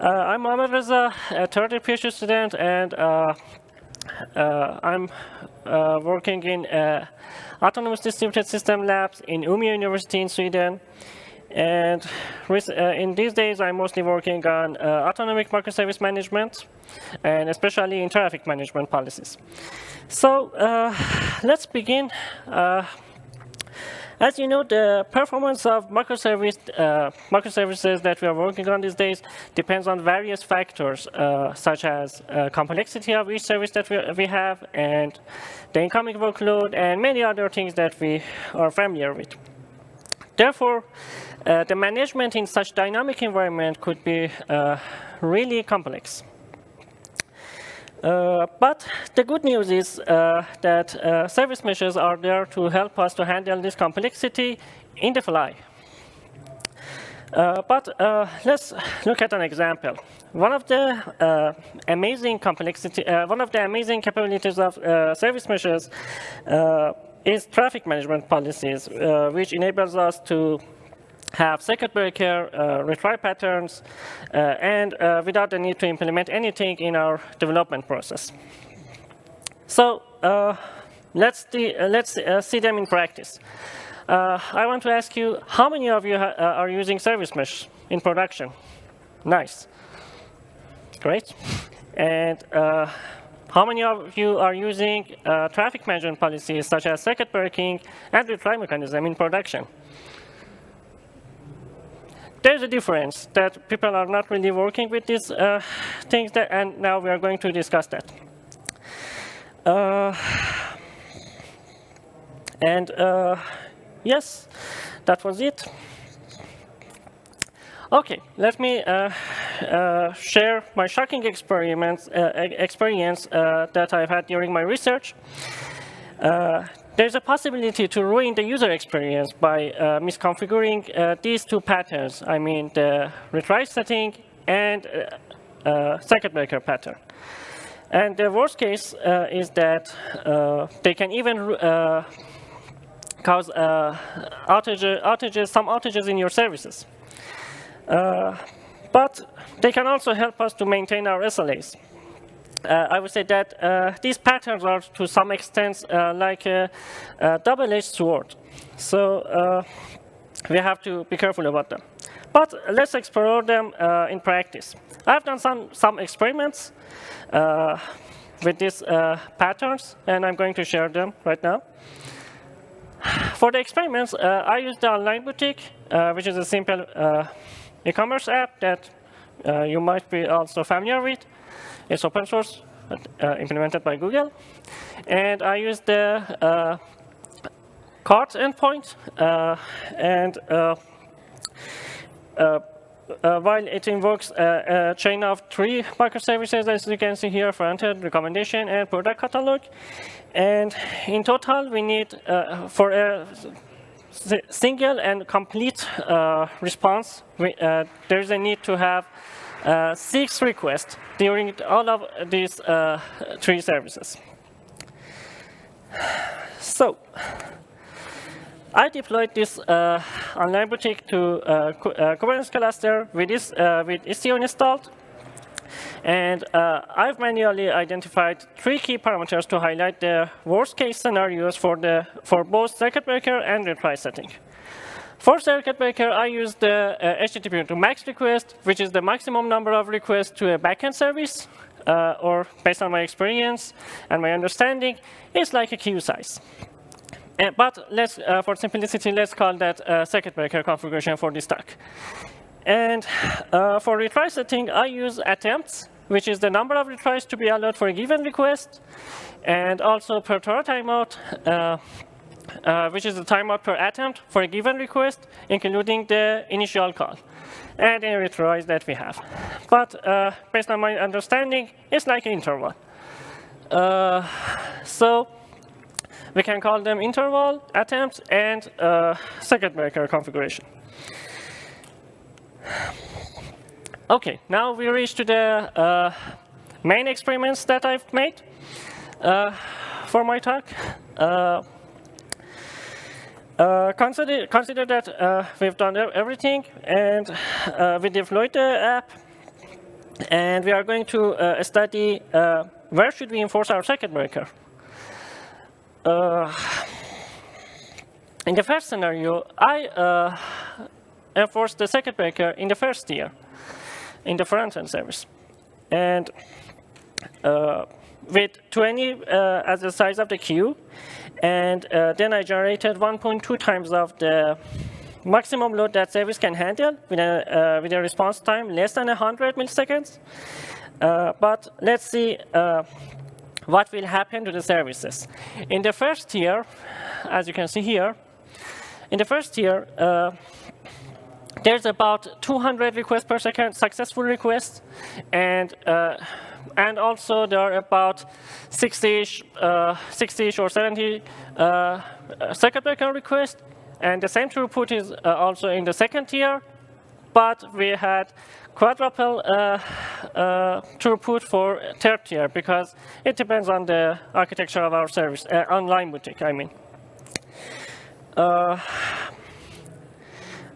I'm Mohammad Reza, a third year PhD student, and I'm working in autonomous distributed system labs in Umeå University in Sweden. And in these days, I'm mostly working on autonomic microservice management, and especially in traffic management policies. So let's begin. As you know, the performance of microservices that we are working on these days depends on various factors, such as complexity of each service that we have, and the incoming workload, and many other things that we are familiar with. Therefore, the management in such dynamic environment could be really complex. But the good news is that service meshes are there to help us to handle this complexity in the fly. But let's look at an example. One of the amazing capabilities of service meshes is traffic management policies, which enables us to have circuit breaker, retry patterns, and without the need to implement anything in our development process. So let's see them in practice. I want to ask you, how many of you are using service mesh in production? Nice. Great. And how many of you are using traffic management policies such as circuit breaking and retry mechanism in production? There's a difference that people are not really working with these things, and now we are going to discuss that. Yes, that was it. OK, let me share my shocking experience that I've had during my research. There's a possibility to ruin the user experience by misconfiguring these two patterns. I mean, the retry setting and circuit breaker pattern. And the worst case is that they can even cause some outages in your services. But they can also help us to maintain our SLAs. I would say that these patterns are, to some extent, like a double-edged sword. So we have to be careful about them. But let's explore them in practice. I've done some experiments with these patterns, and I'm going to share them right now. For the experiments, I used the Online Boutique, which is a simple e-commerce app that you might be also familiar with. It's open source, implemented by Google. And I used the cart endpoint. While it invokes a chain of 3 microservices, as you can see here, front-end, recommendation, and product catalog. And in total, we need, for a single and complete response, there is a need to have 6 requests during all of these 3 services. So I deployed this Online Boutique to Kubernetes cluster with Istio installed. And I've manually identified 3 key parameters to highlight the worst-case scenarios for both circuit breaker and retry setting. For circuit breaker, I used the HTTP to max request, which is the maximum number of requests to a backend service, or based on my experience and my understanding, it's like a queue size. But for simplicity, let's call that circuit breaker configuration for this talk. And for retry setting, I use attempts, which is the number of retries to be allowed for a given request, and also per Torah timeout, which is the timeout per attempt for a given request, including the initial call, and any retries that we have. But based on my understanding, it's like an interval. So we can call them interval, attempts, and circuit breaker configuration. OK, now we reach to the main experiments that I've made for my talk. Consider that we've done everything, and we deployed the app. And we are going to study where should we enforce our circuit breaker. In the first scenario, I enforce the circuit breaker in the first tier, in the front-end service. And with 20 as the size of the queue, and then I generated 1.2 times of the maximum load that service can handle with a response time less than 100 milliseconds. But let's see what will happen to the services. In the first tier, as you can see here, in the first tier, there's about 200 requests per second, successful requests, and also there are about 60-ish or 70 circuit breaker requests, and the same throughput is also in the second tier, but we had quadruple throughput for third tier because it depends on the architecture of our service, online boutique, I mean.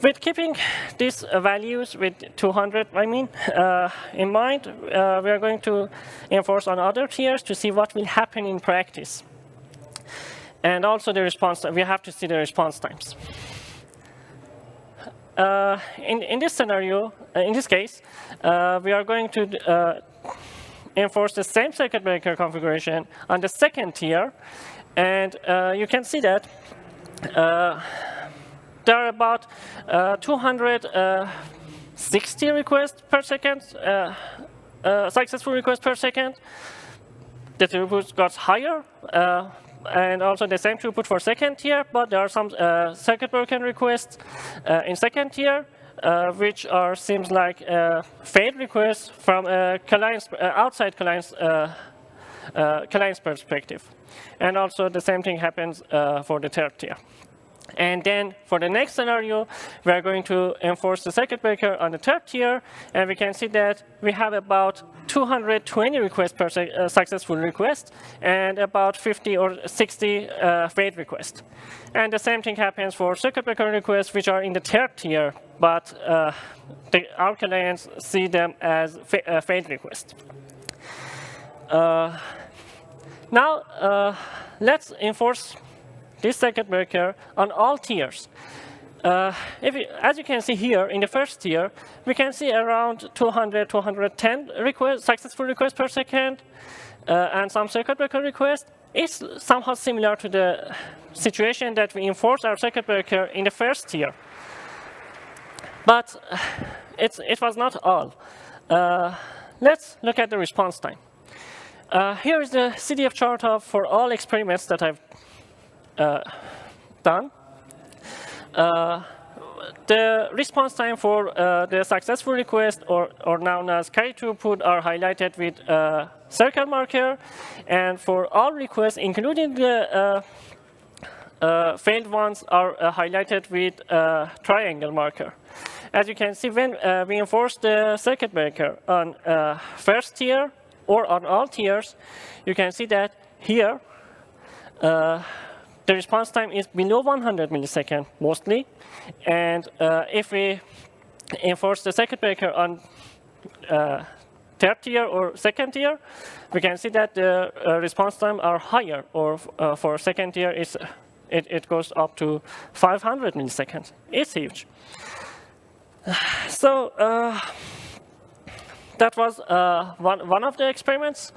With keeping these values with 200, in mind, we are going to enforce on other tiers to see what will happen in practice. And also the response, we have to see the response times. In this scenario, in this case, we are going to enforce the same circuit breaker configuration on the second tier. And you can see that there are about 260 requests per second, successful requests per second. The throughput got higher, and also the same throughput for second tier, but there are some circuit broken requests in second tier, which seems like failed requests from clients, outside clients' perspective. And also the same thing happens for the third tier. And then for the next scenario, we are going to enforce the circuit breaker on the third tier, and we can see that we have about 220 requests per successful request, and about 50 or 60 failed requests. And the same thing happens for circuit breaker requests, which are in the third tier, but our clients see them as failed requests. Now, let's enforce this circuit breaker on all tiers. As you can see here, in the first tier, we can see around 200, 210 successful requests per second, and some circuit breaker requests. It's somehow similar to the situation that we enforce our circuit breaker in the first tier. But it was not all. Let's look at the response time. Here is the CDF chart for all experiments that I've done. The response time for the successful request, or known as carry throughput, are highlighted with circle marker, and for all requests, including the failed ones, are highlighted with triangle marker. As you can see, when we enforce the circuit breaker on first tier or on all tiers, you can see that here the response time is below 100 milliseconds mostly, and if we enforce the circuit breaker on third tier or second tier, we can see that the response time are higher, or for second tier it goes up to 500 milliseconds. It's huge. So that was one of the experiments.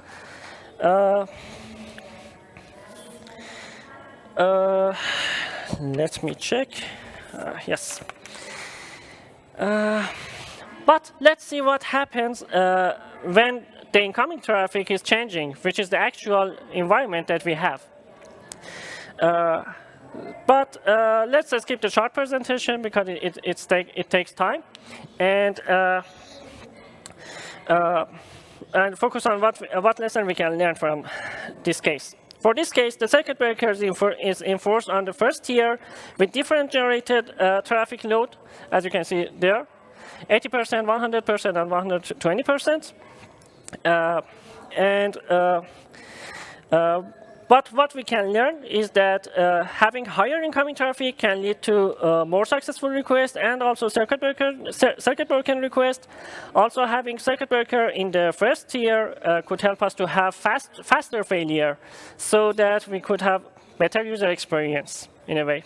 Let me check. Yes. But let's see what happens when the incoming traffic is changing, which is the actual environment that we have. But let's skip the chart presentation because it takes time, and focus on what lesson we can learn from this case. For this case, the circuit breaker is enforced on the first tier with different generated traffic load, as you can see there, 80%, 100%, and 120%. But what we can learn is that having higher incoming traffic can lead to more successful requests and also circuit breaker requests. Also, having circuit breaker in the first tier could help us to have faster failure, so that we could have better user experience in a way.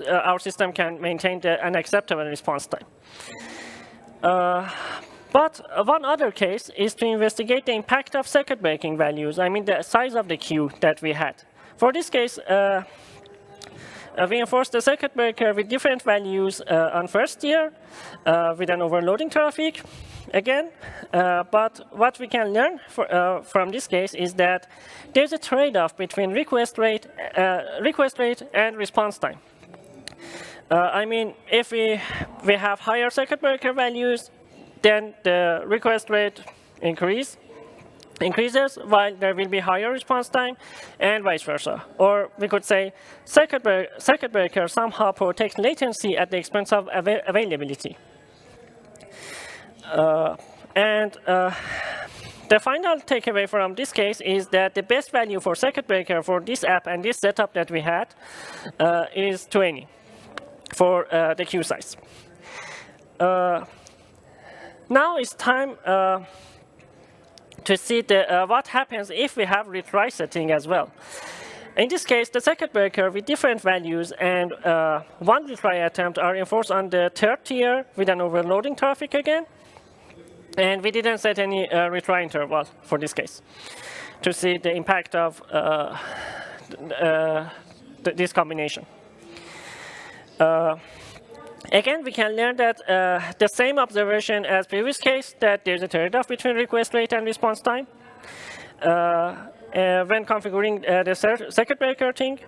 Our system can maintain an acceptable response time. But one other case is to investigate the impact of circuit breaking values, I mean the size of the queue that we had. For this case, we enforced the circuit breaker with different values on first tier with an overloading traffic again. But what we can learn from this case is that there's a trade-off between request rate and response time. I mean, if we have higher circuit breaker values, then the request rate increases, while there will be higher response time, and vice versa. Or we could say circuit breaker somehow protects latency at the expense of availability. The final takeaway from this case is that the best value for circuit breaker for this app and this setup that we had is 20 for the queue size. Now it's time to see what happens if we have retry setting as well. In this case, the circuit breaker with different values and one retry attempt are enforced on the third tier with an overloading traffic again. And we didn't set any retry interval for this case to see the impact of this combination. Again, we can learn that the same observation as previous case, that there's a trade-off between request rate and response time when configuring the circuit breaker thing.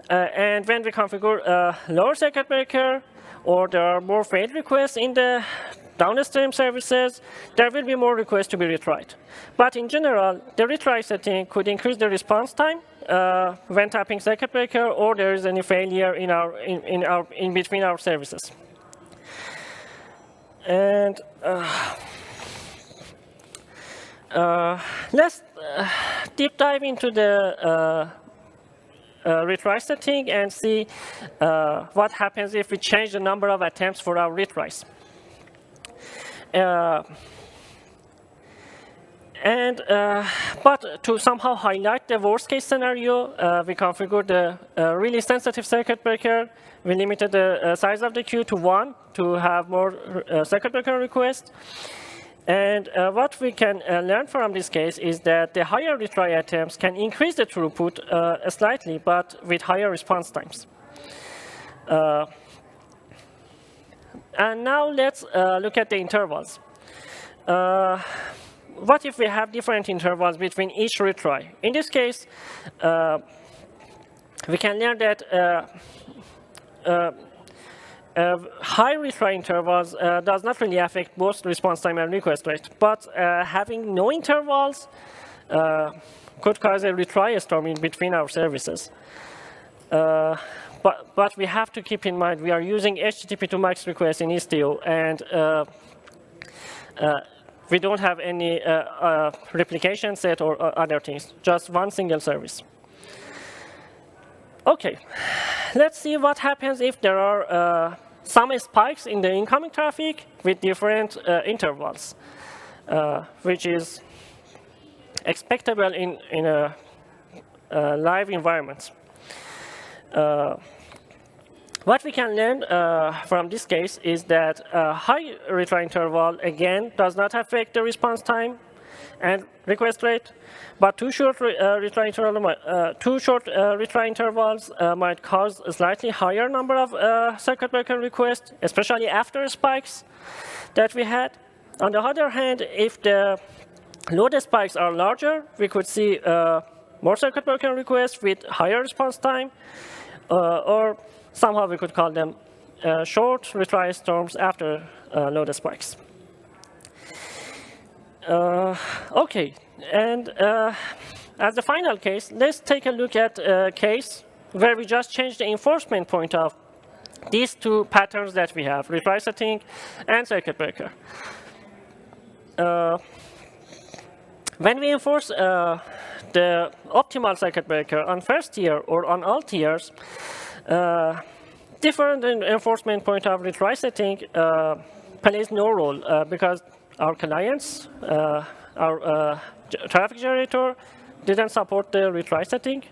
And when we configure lower circuit breaker, or there are more failed requests in the downstream services, there will be more requests to be retried. But in general, the retry setting could increase the response time when tapping circuit breaker, or there is any failure in between our services. And let's deep dive into the retry setting and see what happens if we change the number of attempts for our retries. But to somehow highlight the worst case scenario, we configured the really sensitive circuit breaker. We limited the size of the queue to 1 to have more circuit breaker requests. And what we can learn from this case is that the higher retry attempts can increase the throughput slightly, but with higher response times. And now let's look at the intervals. What if we have different intervals between each retry? In this case, we can learn that high retry intervals does not really affect both response time and request rate, but having no intervals could cause a retry storm in between our services. But we have to keep in mind we are using HTTP to MAX requests in Istio, and we don't have any replication set or other things, just one single service. OK, let's see what happens if there are some spikes in the incoming traffic with different intervals, which is expectable in a live environment. What we can learn from this case is that high retry interval, again, does not affect the response time and request rate, but too short retry intervals might cause a slightly higher number of circuit breaker requests, especially after spikes that we had. On the other hand, if the load spikes are larger, we could see more circuit breaker requests with higher response time, or somehow we could call them short retry storms after load spikes. OK, and as the final case, let's take a look at a case where we just change the enforcement point of these two patterns that we have, retry setting and circuit breaker. When we enforce the optimal circuit breaker on first tier or on all tiers, different enforcement point of retry setting plays no role because our clients, our traffic generator didn't support the retry setting,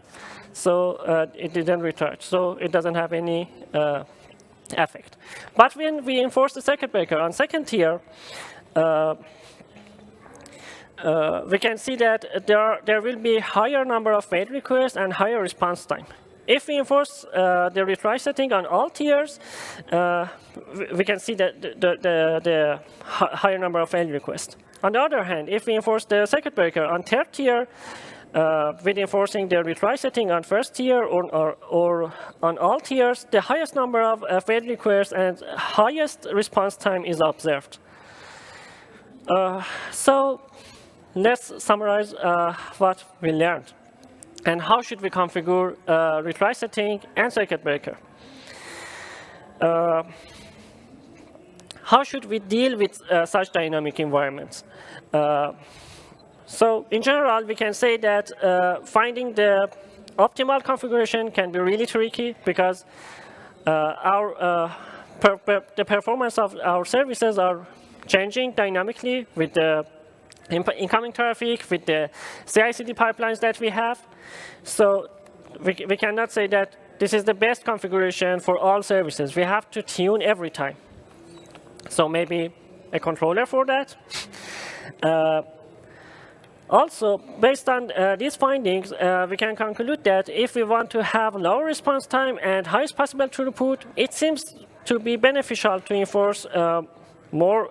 so it didn't retry. So it doesn't have any effect. But when we enforce the circuit breaker on second tier, we can see that there will be higher number of fail requests and higher response time. If we enforce the retry setting on all tiers, we can see that the higher number of fail requests. On the other hand, if we enforce the circuit breaker on third tier, with enforcing the retry setting on first tier or on all tiers, the highest number of fail requests and highest response time is observed. So let's summarize what we learned and how should we configure retry setting and circuit breaker. How should we deal with such dynamic environments? So in general, we can say that finding the optimal configuration can be really tricky because the performance of our services are changing dynamically with the incoming traffic, with the CI/CD pipelines that we have. So we cannot say that this is the best configuration for all services. We have to tune every time. So maybe a controller for that. Also, based on these findings, we can conclude that if we want to have lower response time and highest possible throughput, it seems to be beneficial to enforce more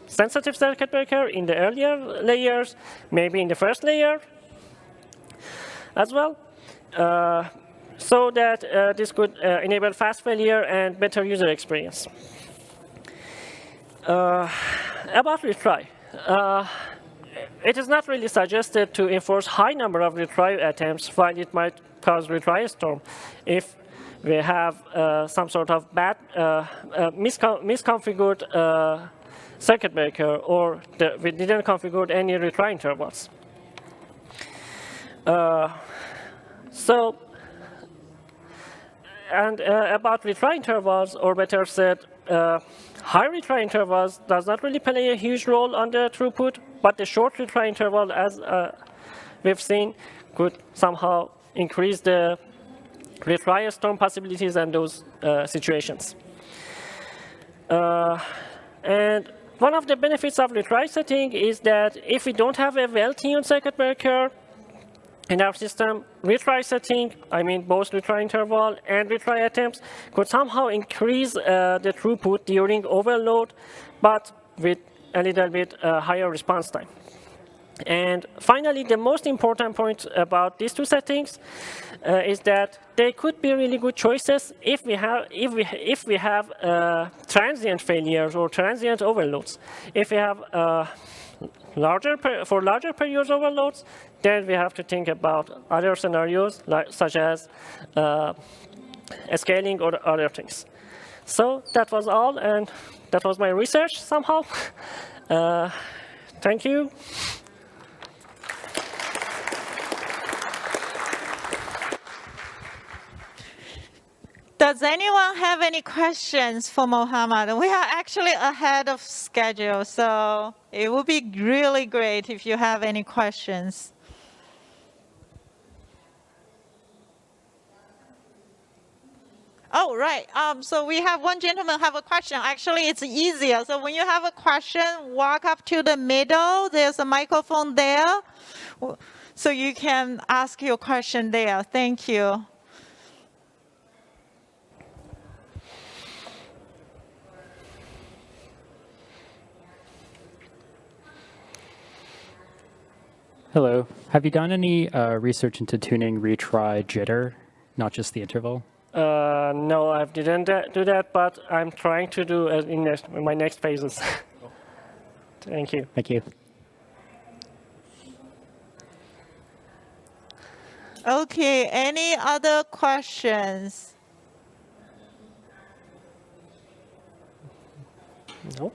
sensitive circuit breaker in the earlier layers, maybe in the first layer as well, so that this could enable fast failure and better user experience. About retry. It is not really suggested to enforce high number of retry attempts, while it might cause retry storm if we have some sort of bad misconfigured circuit breaker or we didn't configure any retry intervals. About retry intervals, or better said, high retry intervals does not really play a huge role on the throughput, but the short retry interval, as we've seen, could somehow increase the retry storm possibilities and those situations. And one of the benefits of retry setting is that if we don't have a well-tuned circuit breaker in our system, retry setting, I mean both retry interval and retry attempts, could somehow increase the throughput during overload, but with a little bit higher response time. And finally, the most important point about these two settings is that they could be really good choices if we have transient failures or transient overloads. If we have larger per-use overloads, then we have to think about other scenarios such as scaling or other things. So that was all, and that was my research somehow. Thank you. Does anyone have any questions for Mohammad? We are actually ahead of schedule, so it would be really great if you have any questions. Oh, right. So we have one gentleman have a question. Actually, it's easier. So when you have a question, walk up to the middle. There's a microphone there. So you can ask your question there. Thank you. Hello. Have you done any research into tuning retry jitter, not just the interval? No, I didn't do that, but I'm trying to do it in my next phases. Thank you. Thank you. Okay, any other questions? No.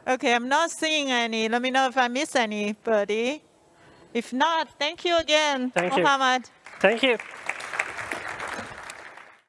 Okay, I'm not seeing any. Let me know if I miss anybody. If not, thank you again, Thank you. Mohammad. Thank you.